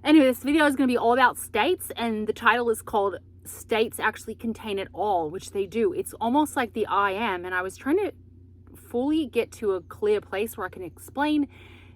Anyway, this video is going to be all about states, and the title is called States Actually Contain It All, which they do. It's almost like the I am, and I was trying to fully get to a clear place where I can explain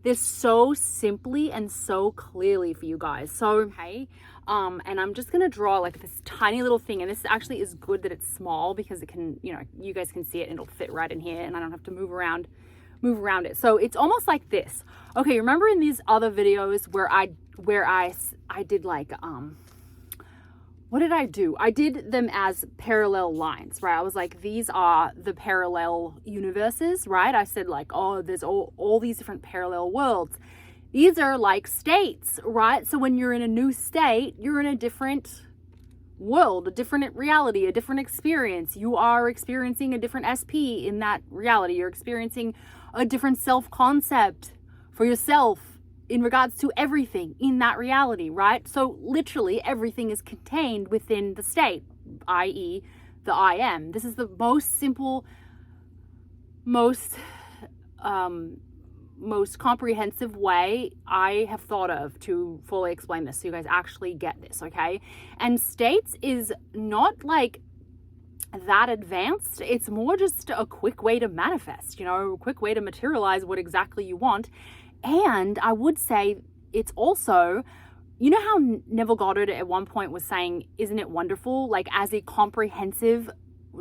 this so simply and so clearly for you guys. So, okay, and I'm just gonna draw like this tiny little thing, and this actually is good that it's small because it can, you know, you guys can see it and it'll fit right in here, and I don't have to move around it. So it's almost like this. Okay, remember in these other videos where I did like what did I do? I did them as parallel lines, right? I was like, these are the parallel universes, right? I said like, oh, there's all these different parallel worlds. These are like states, right? So when you're in a new state, you're in a different world, a different reality, a different experience. You are experiencing a different SP in that reality. You're experiencing a different self-concept for yourself in regards to everything in that reality, right? So literally everything is contained within the state, i.e. the I am. This is the most simple, most comprehensive way I have thought of to fully explain this, so you guys actually get this, okay? And states is not like that advanced. It's more just a quick way to manifest, you know, a quick way to materialize what exactly you want. And I would say it's also, you know how Neville Goddard at one point was saying, isn't it wonderful, like as a comprehensive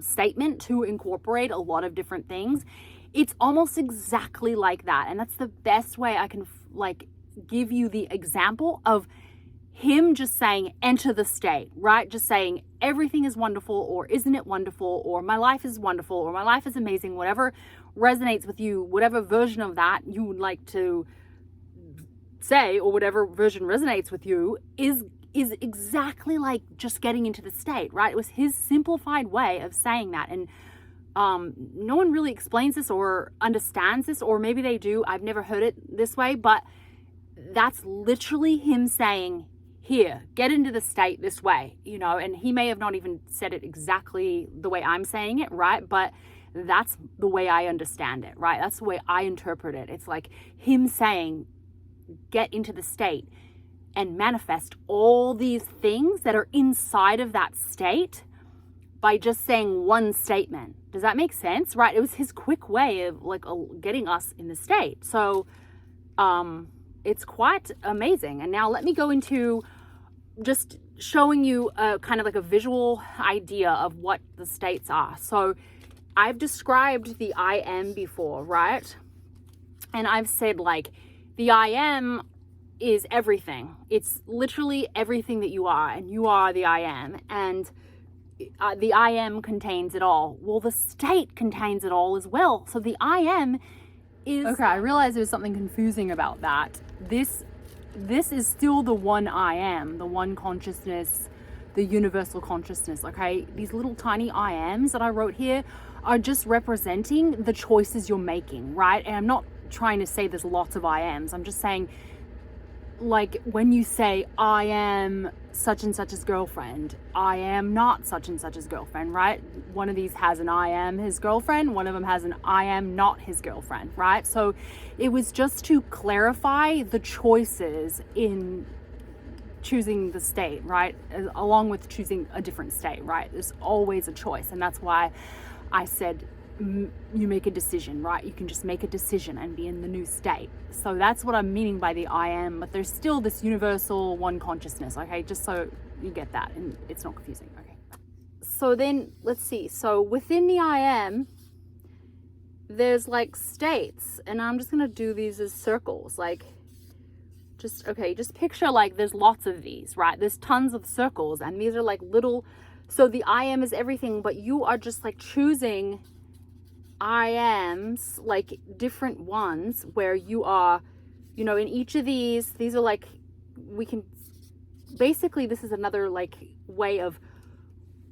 statement to incorporate a lot of different things? It's almost exactly like that. And that's the best way I can like give you the example of him just saying, enter the state, right? Just saying everything is wonderful, or isn't it wonderful, or my life is wonderful, or my life is amazing, whatever resonates with you, whatever version of that you would like to say, or whatever version resonates with you is exactly like just getting into the state, right? It was his simplified way of saying that. And no one really explains this or understands this, or maybe they do. I've never heard it this way, but that's literally him saying, here, get into the state this way, you know. And he may have not even said it exactly the way I'm saying it, right? But that's the way I understand it, right? That's the way I interpret it. It's like him saying, get into the state and manifest all these things that are inside of that state by just saying one statement. Does that make sense? Right? It was his quick way of like getting us in the state. So it's quite amazing. And now let me go into just showing you a kind of like a visual idea of what the states are. So I've described the I am before, right? And I've said like the I am is everything. It's literally everything that you are, and you are the I am. And the I am contains it all. Well, the state contains it all as well. So the I am is... Okay, I realize there's something confusing about that. This is still the one I am, the one consciousness, the universal consciousness, okay? These little tiny I ams that I wrote here are just representing the choices you're making, right? And I'm not trying to say there's lots of I ams. I'm just saying, like, when you say I am such and such's girlfriend, I am not such and such's girlfriend, right? One of these has an I am his girlfriend, one of them has an I am not his girlfriend, right? So it was just to clarify the choices in choosing the state, right? Along with choosing a different state, right? There's always a choice. And that's why I said you make a decision, right? You can just make a decision and be in the new state. So that's what I'm meaning by the I am, but there's still this universal one consciousness, okay? Just so you get that and it's not confusing, okay? So then let's see. So within the I am, there's like states, and I'm just gonna do these as circles, like just picture like there's lots of these, right? There's tons of circles, and these are like little, so the I am is everything, but you are just like choosing I ams, like different ones where you are, you know, in each of these are like, we can, basically this is another like way of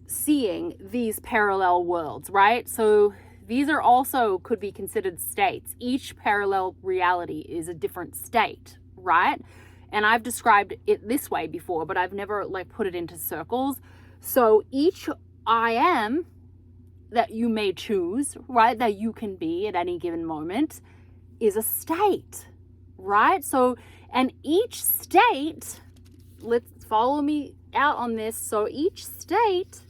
seeing these parallel worlds, right? So these are also could be considered states. Each parallel reality is a different state, right? And I've described it this way before, but I've never like put it into circles. So each I am that you may choose, right, that you can be at any given moment is a state, right? So, and each state let's follow me out on this. So each state,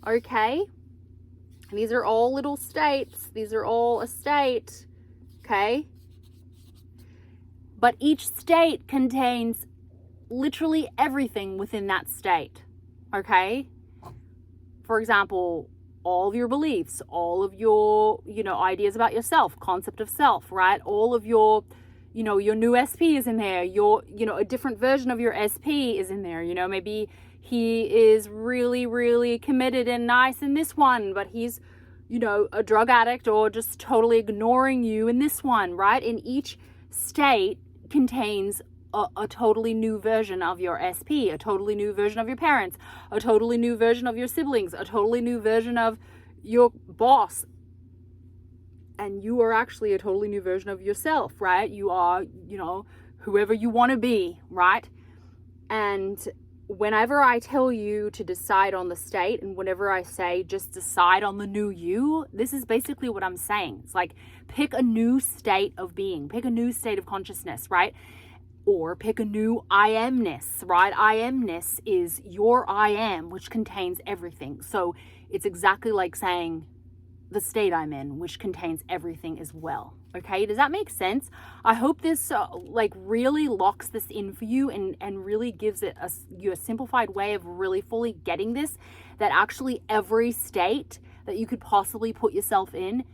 okay, these are all little states. These are all a state, okay? But each state contains literally everything within that state, okay? For example, all of your beliefs, all of your, ideas about yourself, concept of self, right? All of your, your new SP is in there. Your, a different version of your SP is in there. Maybe he is really, really committed and nice in this one, but he's, a drug addict or just totally ignoring you in this one, right? In each state contains a totally new version of your SP, a totally new version of your parents, a totally new version of your siblings, a totally new version of your boss. And you are actually a totally new version of yourself, right? You are, whoever you want to be, right? And whenever I tell you to decide on the state, and whenever I say just decide on the new you, this is basically what I'm saying. It's like pick a new state of being, pick a new state of consciousness, right? Or pick a new I amness, right? I amness is your I am, which contains everything. So it's exactly like saying the state I'm in, which contains everything as well. Okay, does that make sense? I hope this really locks this in for you and really gives it you a simplified way of really fully getting this, that actually every state that you could possibly put yourself in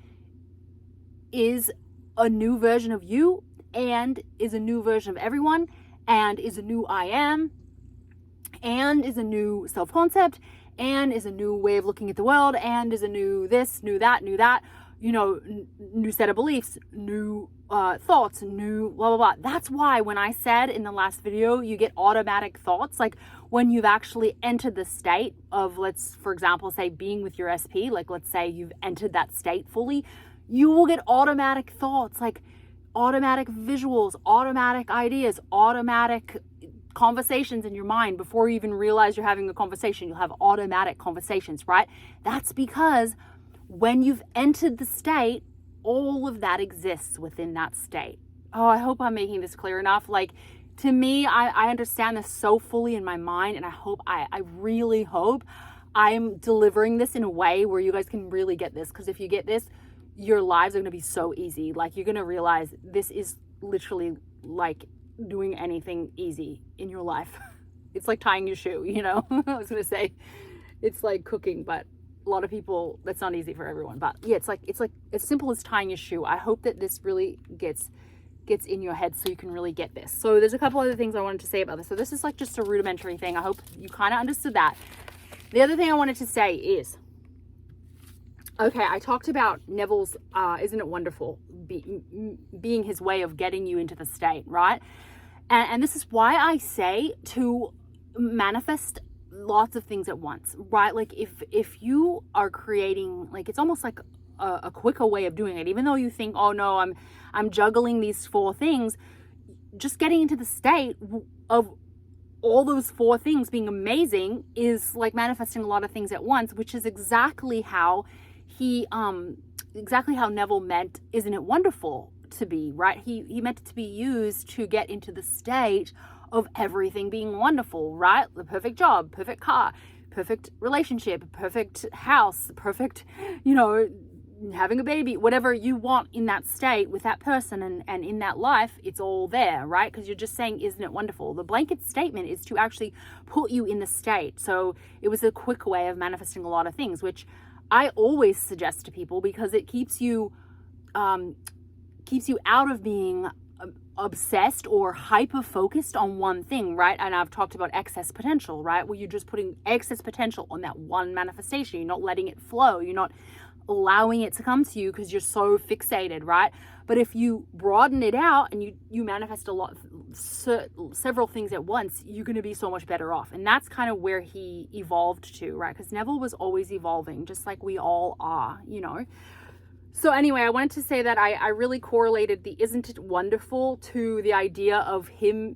is a new version of you, and is a new version of everyone, and is a new I am, and is a new self-concept, and is a new way of looking at the world, and is a new this, new that, new set of beliefs, new thoughts, new blah, blah, blah. That's why when I said in the last video, you get automatic thoughts, like when you've actually entered the state of, let's, for example, say being with your SP, like let's say you've entered that state fully, you will get automatic thoughts, like automatic visuals, automatic ideas, automatic conversations in your mind. Before you even realize you're having a conversation, you'll have automatic conversations, right? That's because when you've entered the state, all of that exists within that state. Oh, I hope I'm making this clear enough. Like, to me, I understand this so fully in my mind, and I really hope I'm delivering this in a way where you guys can really get this, because if you get this, your lives are going to be so easy. Like, you're going to realize this is literally like doing anything easy in your life. It's like tying your shoe, I was going to say it's like cooking, but a lot of people, that's not easy for everyone. But yeah, it's like as simple as tying your shoe. I hope that this really gets in your head so you can really get this. So there's a couple other things I wanted to say about this. So this is like just a rudimentary thing. I hope you kind of understood that. The other thing I wanted to say is, okay, I talked about Neville's, isn't it wonderful, being his way of getting you into the state, right? And this is why I say to manifest lots of things at once, right? Like if you are creating, like, it's almost like a quicker way of doing it, even though you think, oh no, I'm juggling these 4 things, just getting into the state of all those 4 things being amazing is like manifesting a lot of things at once, which is exactly how Neville meant, isn't it wonderful, to be, right? He meant it to be used to get into the state of everything being wonderful, right? The perfect job, perfect car, perfect relationship, perfect house, perfect, having a baby, whatever you want in that state with that person and in that life, it's all there, right? Because you're just saying, isn't it wonderful? The blanket statement is to actually put you in the state. So it was a quick way of manifesting a lot of things, which I always suggest to people, because it keeps you out of being obsessed or hyper focused on one thing, right? And I've talked about excess potential, right? Where you're just putting excess potential on that one manifestation. You're not letting it flow. You're not allowing it to come to you because you're so fixated, right? But if you broaden it out and you manifest several things at once, you're going to be so much better off. And that's kind of where he evolved to, right? Because Neville was always evolving, just like we all are, So anyway, I wanted to say that I really correlated the isn't it wonderful to the idea of him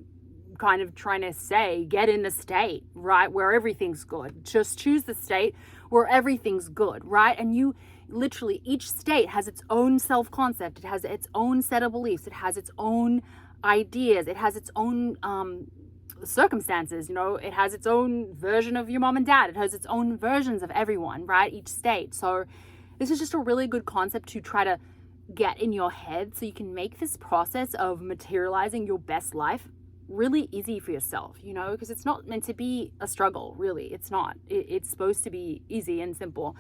kind of trying to say, get in the state, right? Where everything's good. Just choose the state where everything's good, right? And you literally, each state has its own self-concept. It has its own set of beliefs. It has its own ideas. It has its own circumstances. You know, it has its own version of your mom and dad. It has its own versions of everyone, right? Each state. So this is just a really good concept to try to get in your head so you can make this process of materializing your best life really easy for yourself, you know, because it's not meant to be a struggle, really. It's not. It's supposed to be easy and simple.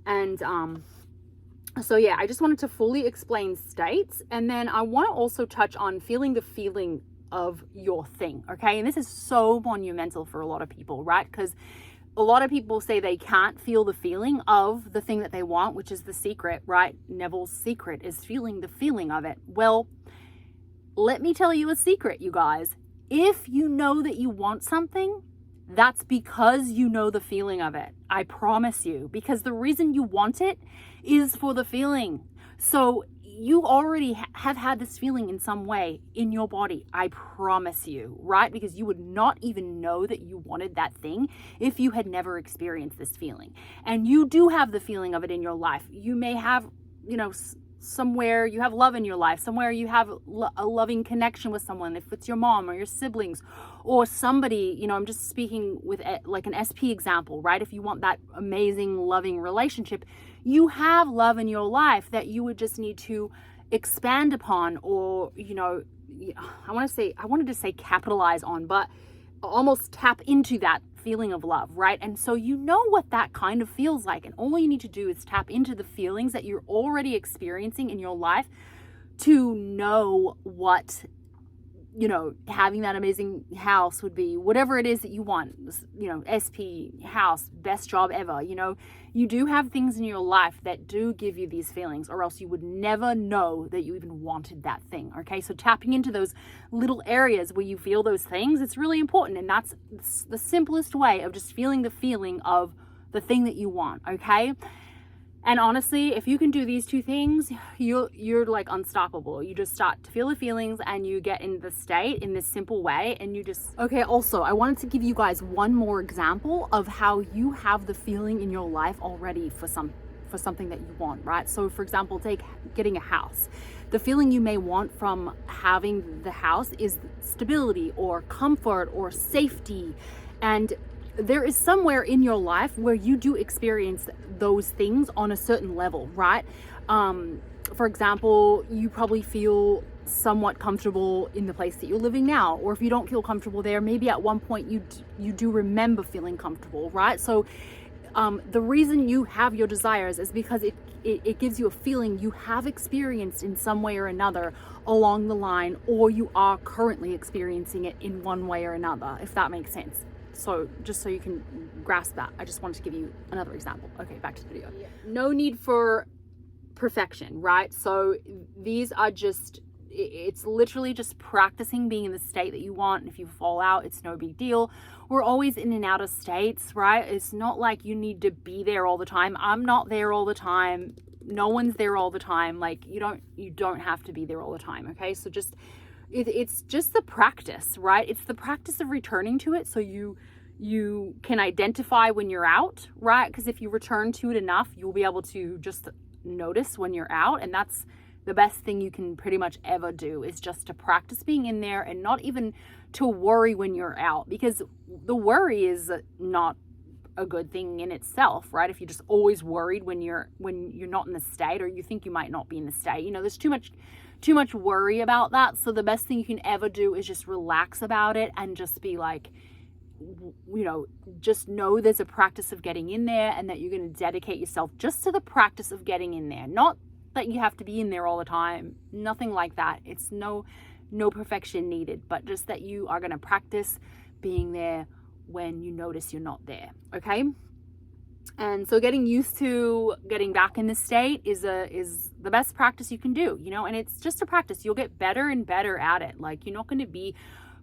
And so yeah, I just wanted to fully explain states, and then I want to also touch on feeling the feeling of your thing, okay? And this is so monumental for a lot of people, right? Because a lot of people say they can't feel the feeling of the thing that they want, which is the secret, right? Neville's secret is feeling the feeling of it. Well, let me tell you a secret, you guys. If you know that you want something, that's because you know the feeling of it. I promise you, because the reason you want it is for the feeling. So you already have had this feeling in some way in your body. I promise you, right? Because you would not even know that you wanted that thing if you had never experienced this feeling. And you do have the feeling of it in your life. You may have, you know, somewhere you have love in your life, somewhere you have a loving connection with someone, if it's your mom or your siblings or somebody, you know, I'm just speaking with like an SP example, right? If you want that amazing loving relationship, you have love in your life that you would just need to expand upon, or, you know, I wanted to say capitalize on, but almost tap into that feeling of love, right? And so you know what that kind of feels like, and all you need to do is tap into the feelings that you're already experiencing in your life to know what, you know, having that amazing house would be, whatever it is that you want, you know, SP, house, best job ever. You know, you do have things in your life that do give you these feelings, or else you would never know that you even wanted that thing. Okay, so tapping into those little areas where you feel those things, it's really important. And that's the simplest way of just feeling the feeling of the thing that you want. Okay. And honestly, if you can do these two things, you're like unstoppable. You just start to feel the feelings and you get in the state in this simple way, and you just... Okay, also, I wanted to give you guys one more example of how you have the feeling in your life already for something that you want, right? So for example, take getting a house. The feeling you may want from having the house is stability or comfort or safety. And there is somewhere in your life where you do experience those things on a certain level, right? For example, you probably feel somewhat comfortable in the place that you're living now, or if you don't feel comfortable there, maybe at one point you do remember feeling comfortable, right? So the reason you have your desires is because it gives you a feeling you have experienced in some way or another along the line, or you are currently experiencing it in one way or another, if that makes sense. So just so you can grasp that, I just wanted to give you another example. Okay, back to the video. Yeah. No need for perfection, right? So these are just, it's literally just practicing being in the state that you want. And if you fall out, it's no big deal. We're always in and out of states, right? It's not like you need to be there all the time. I'm not there all the time. No one's there all the time. Like you don't have to be there all the time. Okay. So just, it's just the practice, right? It's the practice of returning to it so you can identify when you're out, right? Because if you return to it enough, you'll be able to just notice when you're out. And that's the best thing you can pretty much ever do, is just to practice being in there and not even to worry when you're out, because the worry is not a good thing in itself, right? If you're just always worried when you're not in the state, or you think you might not be in the state, you know, there's too much worry about that. So the best thing you can ever do is just relax about it and just be like, you know, just know there's a practice of getting in there, and that you're going to dedicate yourself just to the practice of getting in there. Not that you have to be in there all the time, nothing like that. It's no perfection needed, but just that you are going to practice being there when you notice you're not there. Okay. And so getting used to getting back in this state is the best practice you can do, you know, and it's just a practice. You'll get better and better at it. Like, you're not going to be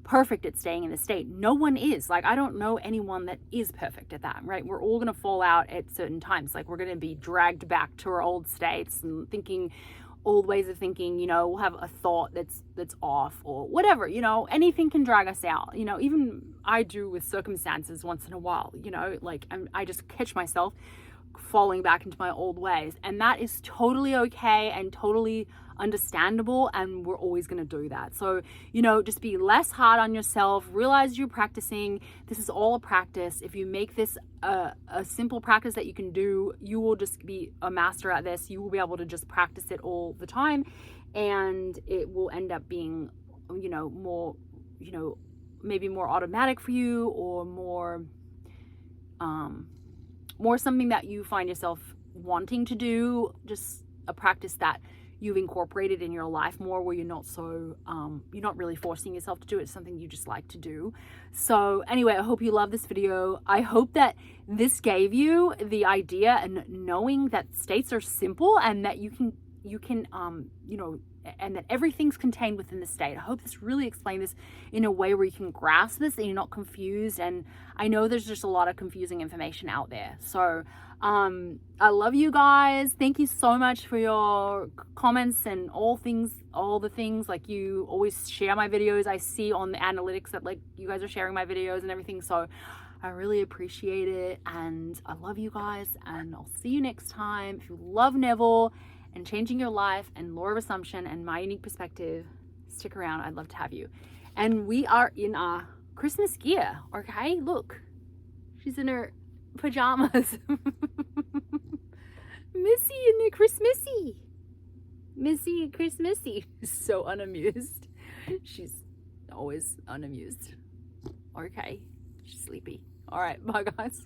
perfect at staying in the state. No one is. Like, I don't know anyone that is perfect at that, right? We're all going to fall out at certain times. Like, we're going to be dragged back to our old states and thinking old ways of thinking, you know, we'll have a thought that's off or whatever, you know, anything can drag us out, you know, even I do with circumstances once in a while, you know, like I just catch myself falling back into my old ways, and that is totally okay and totally understandable, and we're always going to do that. So, you know, just be less hard on yourself. Realize you're practicing. This is all a practice. If you make this a simple practice that you can do, you will just be a master at this. You will be able to just practice it all the time, and it will end up being, you know, more, you know, maybe more automatic for you, or more something that you find yourself wanting to do, just a practice that you've incorporated in your life more, where you're not so you're not really forcing yourself to do it. It's something you just like to do. So anyway, I hope you love this video. I hope that this gave you the idea and knowing that states are simple, and that you can you know, and that everything's contained within the state. I hope this really explained this in a way where you can grasp this and you're not confused. And I know there's just a lot of confusing information out there. So I love you guys. Thank you so much for your comments and all the things. Like, you always share my videos. I see on the analytics that, like, you guys are sharing my videos and everything. So I really appreciate it. And I love you guys. And I'll see you next time. If you love Neville and changing your life and law of assumption and my unique perspective, stick around. I'd love to have you. And we are in our Christmas gear, okay? Look, she's in her pajamas. Missy in her Christmassy. Missy Christmassy. So unamused. She's always unamused. Okay, she's sleepy. All right, bye guys.